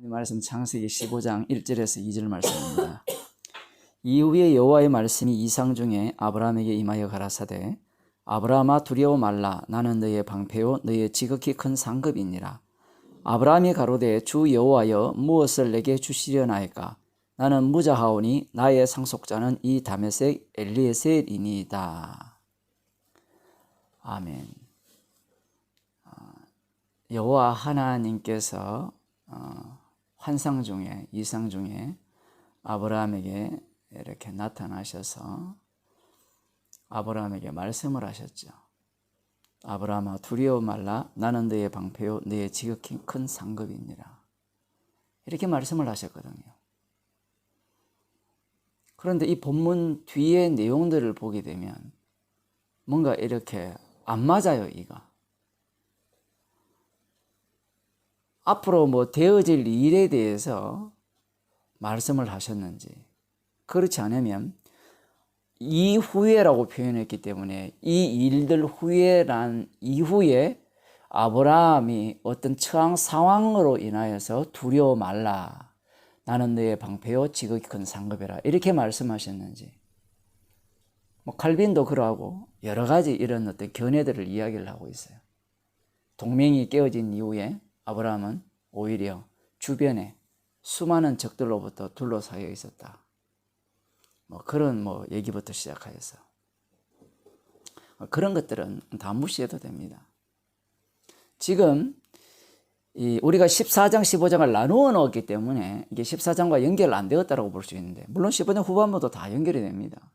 이 말씀 창세기 15장 1절에서 2절 말씀입니다. 이후에 여호와의 말씀이 이상 중에 아브라함에게 임하여 가라사대 아브라함아 두려워 말라 나는 너의 방패요 너의 지극히 큰 상급이니라. 아브라함이 가로되 주 여호와여 무엇을 내게 주시려나이까 나는 무자하오니 나의 상속자는 이 다메섹 엘리에셀이니이다. 아멘. 여호와 하나님께서 환상 중에 이상 중에 아브라함에게 이렇게 나타나셔서 아브라함에게 말씀을 하셨죠. 아브라함아 두려워 말라 나는 너의 방패요 너의 지극히 큰 상급이니라. 이렇게 말씀을 하셨거든요. 그런데 이 본문 뒤의 내용들을 보게 되면 뭔가 이렇게 안 맞아요. 이가 앞으로 뭐 되어질 일에 대해서 말씀을 하셨는지, 그렇지 않으면 이후에라고 표현했기 때문에 이 일들 후에란 이후에 아브라함이 어떤 처한 상황으로 인하여서 두려워 말라 나는 너의 방패요 지극히 큰 상급이라 이렇게 말씀하셨는지, 뭐 칼빈도 그러하고 여러 가지 이런 어떤 견해들을 이야기를 하고 있어요. 동맹이 깨어진 이후에 아브라함은 오히려 주변에 수많은 적들로부터 둘러싸여 있었다. 뭐 그런 얘기부터 시작하여서 그런 것들은 다 무시해도 됩니다. 지금 우리가 14장, 15장을 나누어 놓았기 때문에 이게 14장과 연결 안 되었다고 볼 수 있는데, 물론 15장 후반부도 다 연결이 됩니다.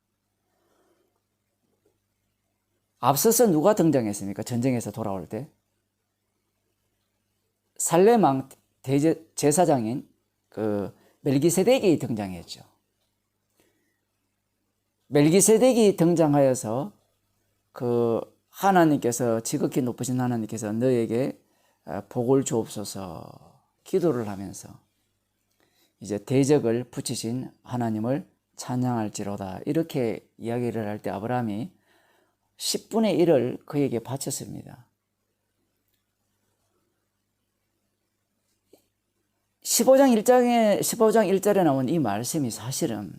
앞서서 누가 등장했습니까? 전쟁에서 돌아올 때 살레망 제사장인 그 멜기세덱이 등장했죠. 멜기세덱이 등장하여서 그 하나님께서 지극히 높으신 하나님께서 너에게 복을 주옵소서 기도를 하면서 이제 대적을 붙이신 하나님을 찬양할지로다 이렇게 이야기를 할 때 아브라함이 10분의 1을 그에게 바쳤습니다. 15장 1절에 나온 이 말씀이 사실은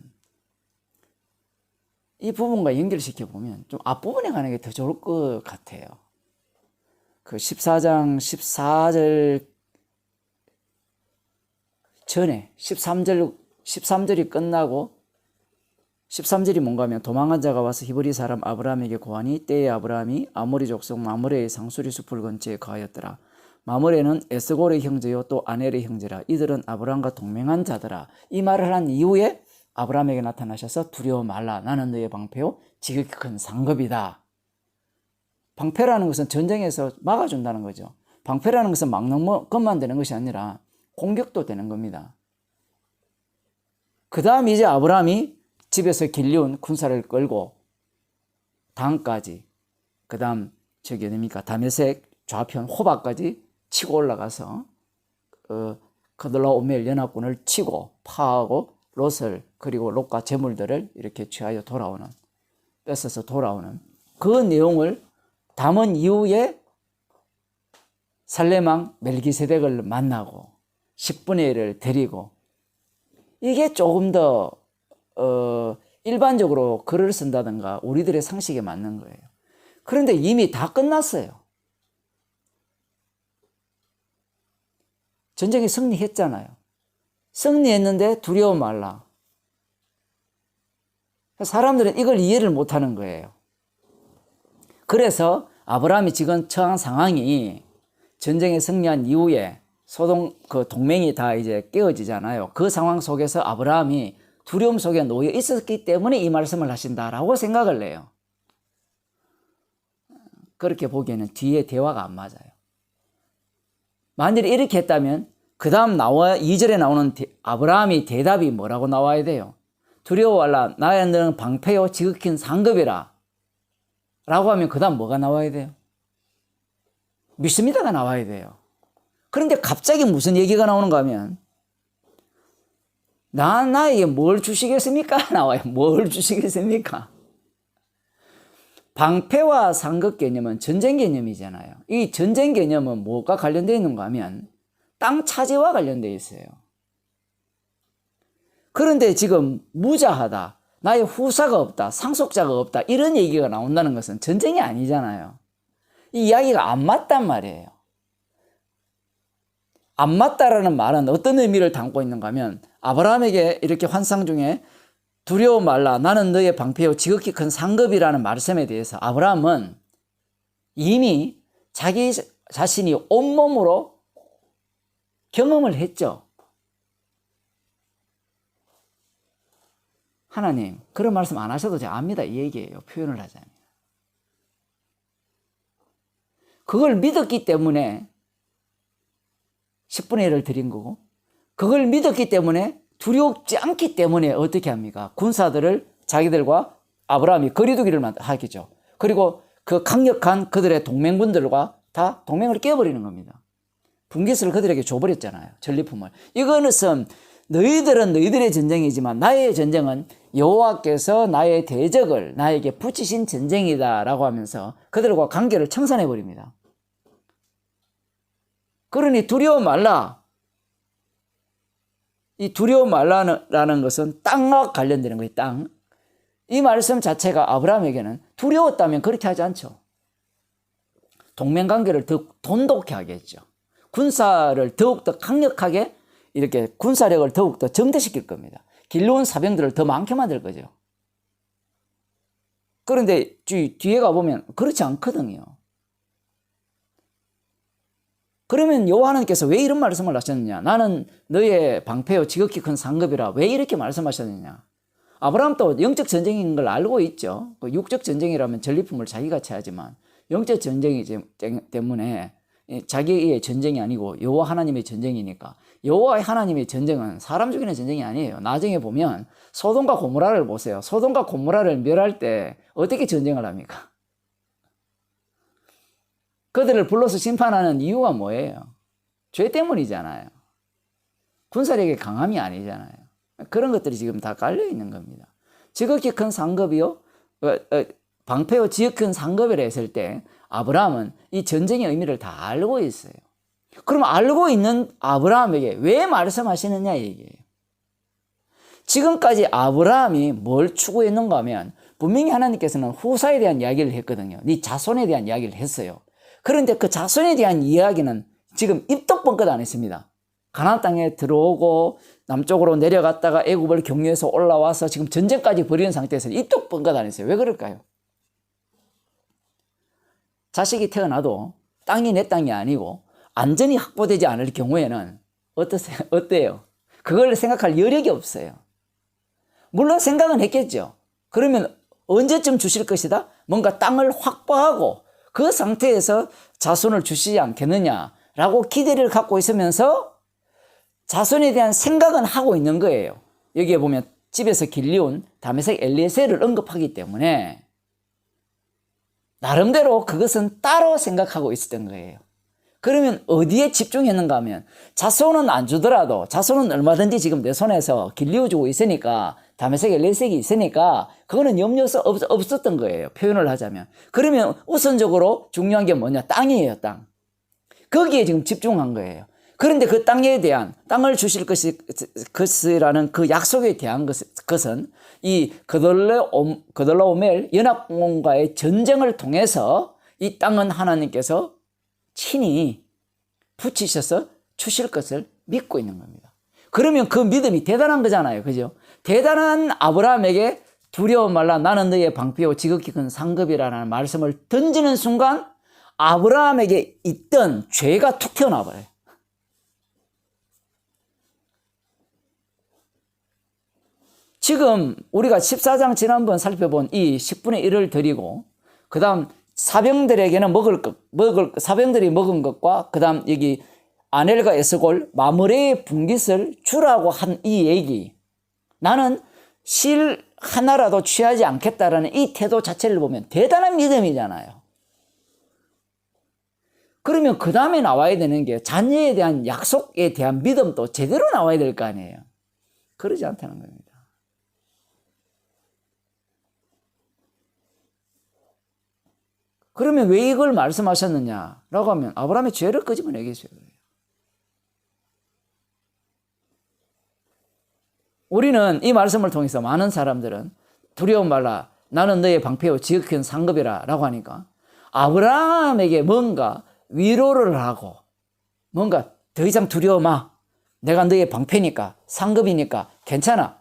이 부분과 연결시켜 보면 좀 앞부분에 가는 게 더 좋을 것 같아요. 그 14장 14절 전에 13절이 끝나고 13절이 뭔가 하면 도망한 자가 와서 히브리 사람 아브라함에게 고하니 때에 아브라함이 아모리 족속 마므레의 상수리 숲을 근처에 거하였더라. 마므레는 에스골의 형제요 또 아넬의 형제라. 이들은 아브라함과 동맹한 자더라. 이 말을 한 이후에 아브라함에게 나타나셔서 두려워 말라 나는 너의 방패요 지극히 큰 상급이다. 방패라는 것은 전쟁에서 막아준다는 거죠. 방패라는 것은 막는 것만 되는 것이 아니라 공격도 되는 겁니다. 그 다음 이제 아브라함이 집에서 길리온 군사를 끌고 단까지, 그 다음 다메섹 좌편 호박까지 치고 올라가서 그들라오멜 연합군을 치고 파하고 롯을, 그리고 롯과 재물들을 이렇게 취하여 돌아오는, 뺏어서 돌아오는 그 내용을 담은 이후에 살레망 멜기세덱을 만나고 10분의 1을 데리고, 이게 조금 더 일반적으로 글을 쓴다든가 우리들의 상식에 맞는 거예요. 그런데 이미 다 끝났어요. 전쟁이 승리했잖아요. 승리했는데 두려워 말라. 사람들은 이걸 이해를 못하는 거예요. 그래서 아브라함이 지금 처한 상황이 전쟁에 승리한 이후에 소동 그 동맹이 다 이제 깨어지잖아요. 그 상황 속에서 아브라함이 두려움 속에 놓여 있었기 때문에 이 말씀을 하신다라고 생각을 해요. 그렇게 보기에는 뒤에 대화가 안 맞아요. 만일에 이렇게 했다면 그 다음 2절에 나오는 아브라함이 대답이 뭐라고 나와야 돼요? 두려워 말라 나의 너는 방패요 지극히 큰 상급이라 라고 하면 그 다음 뭐가 나와야 돼요? 믿습니다가 나와야 돼요. 그런데 갑자기 무슨 얘기가 나오는가 하면 나에게 뭘 주시겠습니까? 나와요. 뭘 주시겠습니까? 방패와 상급 개념은 전쟁 개념이잖아요. 이 전쟁 개념은 뭐가 관련되어 있는가 하면 땅 차지와 관련되어 있어요. 그런데 지금 무자하다, 나의 후사가 없다, 상속자가 없다, 이런 얘기가 나온다는 것은 전쟁이 아니잖아요. 이 이야기가 안 맞단 말이에요. 안 맞다라는 말은 어떤 의미를 담고 있는가 하면, 아브라함에게 이렇게 환상 중에 두려워 말라, 나는 너의 방패요 지극히 큰 상급이라는 말씀에 대해서 아브라함은 이미 자기 자신이 온몸으로 경험을 했죠. 하나님, 그런 말씀 안 하셔도 제가 압니다, 이 얘기예요. 표현을 하자면. 그걸 믿었기 때문에 10분의 1을 드린 거고, 그걸 믿었기 때문에 두렵지 않기 때문에 어떻게 합니까? 군사들을 자기들과 아브라함이 거리두기를 하겠죠. 그리고 그 강력한 그들의 동맹군들과 다 동맹을 깨버리는 겁니다. 분깃을 그들에게 줘버렸잖아요. 전리품을. 이거는 너희들은 너희들의 전쟁이지만 나의 전쟁은 여호와께서 나의 대적을 나에게 붙이신 전쟁이다 라고 하면서 그들과 관계를 청산해버립니다. 그러니 두려워 말라. 이 두려워 말라는 것은 땅과 관련되는 거예요. 땅. 이 말씀 자체가 아브라함에게는 두려웠다면 그렇게 하지 않죠. 동맹관계를 더 돈독히 하겠죠. 군사를 더욱더 강력하게, 이렇게 군사력을 더욱더 정대시킬 겁니다. 길러온 사병들을 더 많게 만들 거죠. 그런데 뒤에 가보면 그렇지 않거든요. 그러면 여호와 하나님께서 왜 이런 말씀을 하셨느냐? 나는 너의 방패요 지극히 큰 상급이라. 왜 이렇게 말씀하셨느냐? 아브라함도 영적 전쟁인 걸 알고 있죠. 육적 전쟁이라면 전리품을 자기가 취하지만 영적 전쟁이기 때문에 자기의 전쟁이 아니고 여호와 하나님의 전쟁이니까. 여호와 하나님의 전쟁은 사람 죽이는 전쟁이 아니에요. 나중에 보면 소돔과 고모라를 보세요. 소돔과 고모라를 멸할 때 어떻게 전쟁을 합니까? 그들을 불러서 심판하는 이유가 뭐예요? 죄 때문이잖아요. 군사력의 강함이 아니잖아요. 그런 것들이 지금 다 깔려 있는 겁니다. 지극히 큰 상급이요, 방패요 지극히 큰 상급이라 했을 때 아브라함은 이 전쟁의 의미를 다 알고 있어요. 그럼 알고 있는 아브라함에게 왜 말씀하시느냐 얘기예요. 지금까지 아브라함이 뭘 추구했는가 하면 분명히 하나님께서는 후사에 대한 이야기를 했거든요. 네 자손에 대한 이야기를 했어요. 그런데 그 자손에 대한 이야기는 지금 입도 뻥끗 안 했습니다. 가나안 땅에 들어오고 남쪽으로 내려갔다가 애굽을 경유해서 올라와서 지금 전쟁까지 벌이는 상태에서 입도 뻥끗 안 했어요. 왜 그럴까요? 자식이 태어나도 땅이 내 땅이 아니고 안전이 확보되지 않을 경우에는 어때요? 그걸 생각할 여력이 없어요. 물론 생각은 했겠죠. 그러면 언제쯤 주실 것이다? 뭔가 땅을 확보하고 그 상태에서 자손을 주시지 않겠느냐라고 기대를 갖고 있으면서 자손에 대한 생각은 하고 있는 거예요. 여기에 보면 집에서 길리온 다메섹 엘리에셀을 언급하기 때문에 나름대로 그것은 따로 생각하고 있었던 거예요. 그러면 어디에 집중했는가 하면 자손은 안 주더라도 자손은 얼마든지 지금 내 손에서 길리워주고 있으니까 다메섹 엘리에셀이 있으니까 그거는 염려서 없었던 거예요. 표현을 하자면. 그러면 우선적으로 중요한 게 뭐냐? 땅이에요. 땅. 거기에 지금 집중한 거예요. 그런데 그 땅에 대한 땅을 주실 것이라는 그 약속에 대한 것은 이 그돌라오멜 연합공원과의 전쟁을 통해서 이 땅은 하나님께서 친히 붙이셔서 주실 것을 믿고 있는 겁니다. 그러면 그 믿음이 대단한 거잖아요. 그죠? 대단한 아브라함에게 두려워 말라 나는 너의 방패요 지극히 큰 상급이라는 말씀을 던지는 순간 아브라함에게 있던 죄가 툭 튀어나와 버려요. 지금 우리가 14장 지난번 살펴본 이 10분의 1을 드리고 그 다음 사병들에게는 사병들이 먹은 것과 그 다음 여기 아넬과 에스골 마므레의 분깃을 주라고 한 이 얘기, 나는 실 하나라도 취하지 않겠다라는 이 태도 자체를 보면 대단한 믿음이잖아요. 그러면 그 다음에 나와야 되는 게 자녀에 대한 약속에 대한 믿음도 제대로 나와야 될 거 아니에요. 그러지 않다는 겁니다. 그러면 왜 이걸 말씀하셨느냐라고 하면 아브라함의 죄를 끄집어내겠어요. 우리는 이 말씀을 통해서 많은 사람들은 두려워 말라 나는 너의 방패요 지극히 큰 상급이라 라고 하니까 아브라함에게 뭔가 위로를 하고 뭔가 더 이상 두려워 마. 내가 너의 방패니까 상급이니까 괜찮아.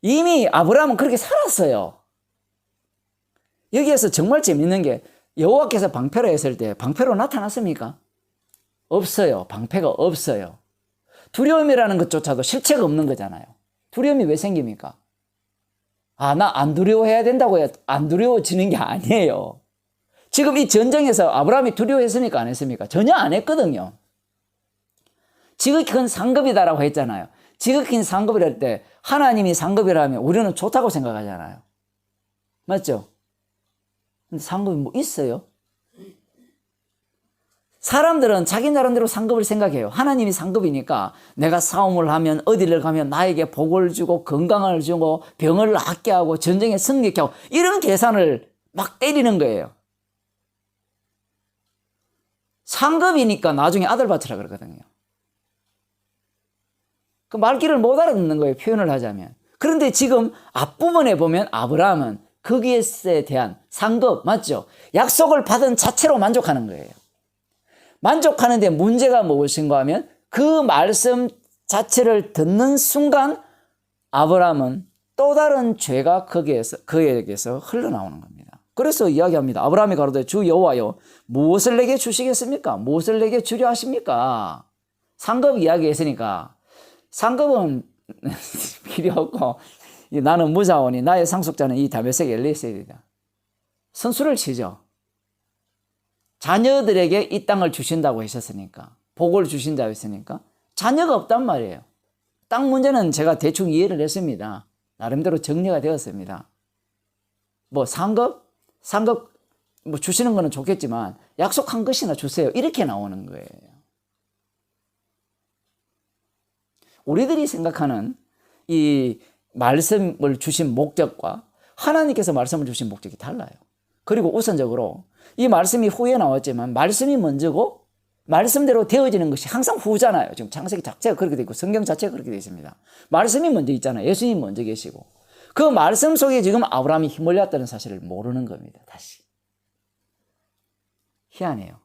이미 아브라함은 그렇게 살았어요. 여기에서 정말 재밌는 게 여호와께서 방패로 했을 때 방패로 나타났습니까? 없어요. 방패가 없어요. 두려움이라는 것조차도 실체가 없는 거잖아요. 두려움이 왜 생깁니까? 아, 나 안 두려워해야 된다고 해야 안 두려워지는 게 아니에요. 지금 이 전쟁에서 아브라함이 두려워했습니까? 안 했습니까? 전혀 안 했거든요. 지극히 큰 상급이다라고 했잖아요. 지극히 큰 상급이랄 때 하나님이 상급이라면 우리는 좋다고 생각하잖아요. 맞죠? 근데 상급이 뭐 있어요? 사람들은 자기 나름대로 상급을 생각해요. 하나님이 상급이니까 내가 싸움을 하면 어디를 가면 나에게 복을 주고 건강을 주고 병을 낫게 하고 전쟁에 승리케 하고 이런 계산을 막 때리는 거예요. 상급이니까 나중에 아들 받으라 그러거든요. 그 말귀를 못 알아듣는 거예요. 표현을 하자면. 그런데 지금 앞부분에 보면 아브라함은 거기에 대한 상급 맞죠? 약속을 받은 자체로 만족하는 거예요. 만족하는데 문제가 무엇인가 하면 그 말씀 자체를 듣는 순간 아브라함은 또 다른 죄가 그에게서 흘러나오는 겁니다. 그래서 이야기합니다. 아브라함이 가로되 주 여호와여 무엇을 내게 주시겠습니까? 무엇을 내게 주려 하십니까? 상급 이야기했으니까 상급은 필요 없고 나는 무자원이 나의 상속자는 이 다메섹 엘리에셀이다. 선수를 치죠. 자녀들에게 이 땅을 주신다고 하셨으니까 복을 주신다고 했으니까 자녀가 없단 말이에요. 땅 문제는 제가 대충 이해를 했습니다. 나름대로 정리가 되었습니다. 뭐 상급 뭐 주시는 거는 좋겠지만 약속한 것이나 주세요. 이렇게 나오는 거예요. 우리들이 생각하는 이 말씀을 주신 목적과 하나님께서 말씀을 주신 목적이 달라요. 그리고 우선적으로 이 말씀이 후에 나왔지만 말씀이 먼저고 말씀대로 되어지는 것이 항상 후잖아요. 지금 창세기 자체가 그렇게 되어 있고 성경 자체가 그렇게 되어 있습니다. 말씀이 먼저 있잖아요. 예수님이 먼저 계시고 그 말씀 속에 지금 아브라함이 힘을 냈다는 사실을 모르는 겁니다. 다시. 희한해요.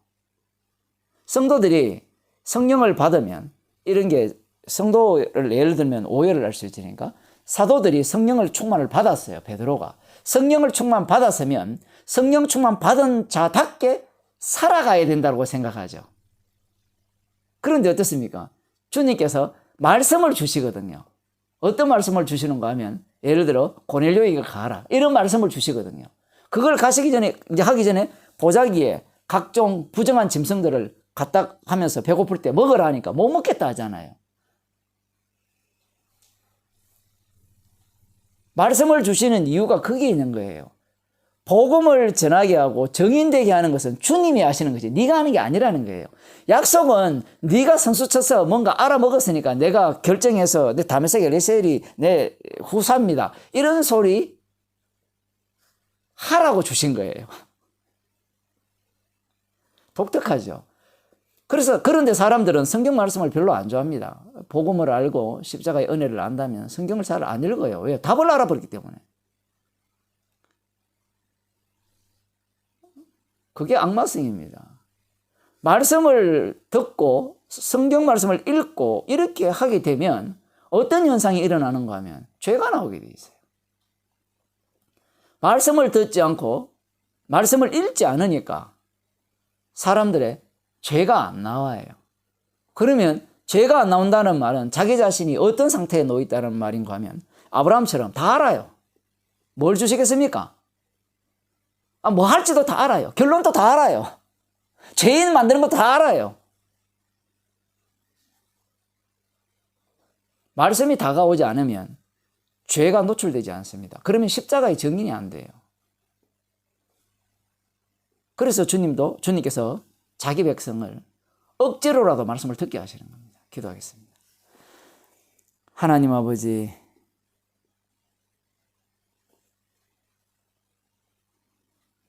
성도들이 성령을 받으면 이런 게 성도를 예를 들면 오해를 할 수 있으니까 사도들이 성령을 충만을 받았어요. 베드로가. 성령을 충만 받았으면 성령 충만 받은 자답게 살아가야 된다고 생각하죠. 그런데 어떻습니까? 주님께서 말씀을 주시거든요. 어떤 말씀을 주시는가 하면 예를 들어 고넬료에게 가라 이런 말씀을 주시거든요. 그걸 가시기 전에 이제 하기 전에 보자기에 각종 부정한 짐승들을 갖다 하면서 배고플 때 먹으라 하니까 못 먹겠다 하잖아요. 말씀을 주시는 이유가 거기에 있는 거예요. 복음을 전하게 하고 정인되게 하는 것은 주님이 하시는 것이 네가 하는 게 아니라는 거예요. 약속은 네가 선수 쳐서 뭔가 알아먹었으니까 내가 결정해서 내 다메섹 엘리에셀이 내 후사입니다. 이런 소리 하라고 주신 거예요. 독특하죠. 그래서 그런데 사람들은 성경 말씀을 별로 안 좋아합니다. 복음을 알고 십자가의 은혜를 안다면 성경을 잘 안 읽어요. 왜? 답을 알아버렸기 때문에. 그게 악마성입니다. 말씀을 듣고 성경 말씀을 읽고 이렇게 하게 되면 어떤 현상이 일어나는가 하면 죄가 나오게 돼 있어요. 말씀을 듣지 않고 말씀을 읽지 않으니까 사람들의 죄가 안 나와요. 그러면 죄가 안 나온다는 말은 자기 자신이 어떤 상태에 놓여 있다는 말인가 하면 아브라함처럼 다 알아요. 뭘 주시겠습니까? 뭐 할지도 다 알아요. 결론도 다 알아요. 죄인 만드는 거 다 알아요. 말씀이 다가오지 않으면 죄가 노출되지 않습니다. 그러면 십자가의 증인이 안 돼요. 그래서 주님께서 자기 백성을 억지로라도 말씀을 듣게 하시는 겁니다. 기도하겠습니다. 하나님 아버지,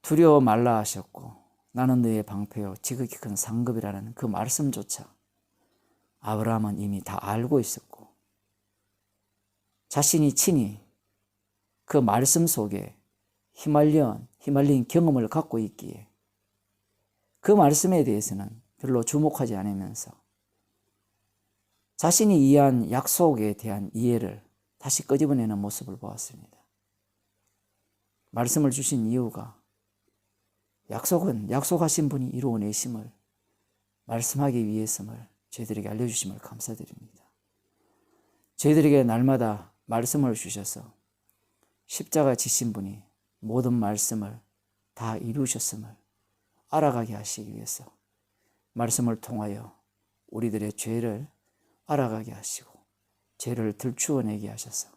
두려워 말라 하셨고 나는 너의 방패요 지극히 큰 상급이라는 그 말씀조차 아브라함은 이미 다 알고 있었고 자신이 친히 그 말씀 속에 휘말린 경험을 갖고 있기에 그 말씀에 대해서는 별로 주목하지 않으면서 자신이 이해한 약속에 대한 이해를 다시 끄집어내는 모습을 보았습니다. 말씀을 주신 이유가 약속은 약속하신 분이 이루어내심을 말씀하기 위해서임을 저희들에게 알려주심을 감사드립니다. 저희들에게 날마다 말씀을 주셔서 십자가 지신 분이 모든 말씀을 다 이루셨음을 알아가게 하시기 위해서 말씀을 통하여 우리들의 죄를 알아가게 하시고 죄를 들추어내게 하셔서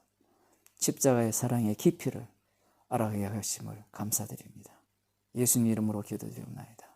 십자가의 사랑의 깊이를 알아가게 하심을 감사드립니다. 예수님 이름으로 기도드리옵나이다.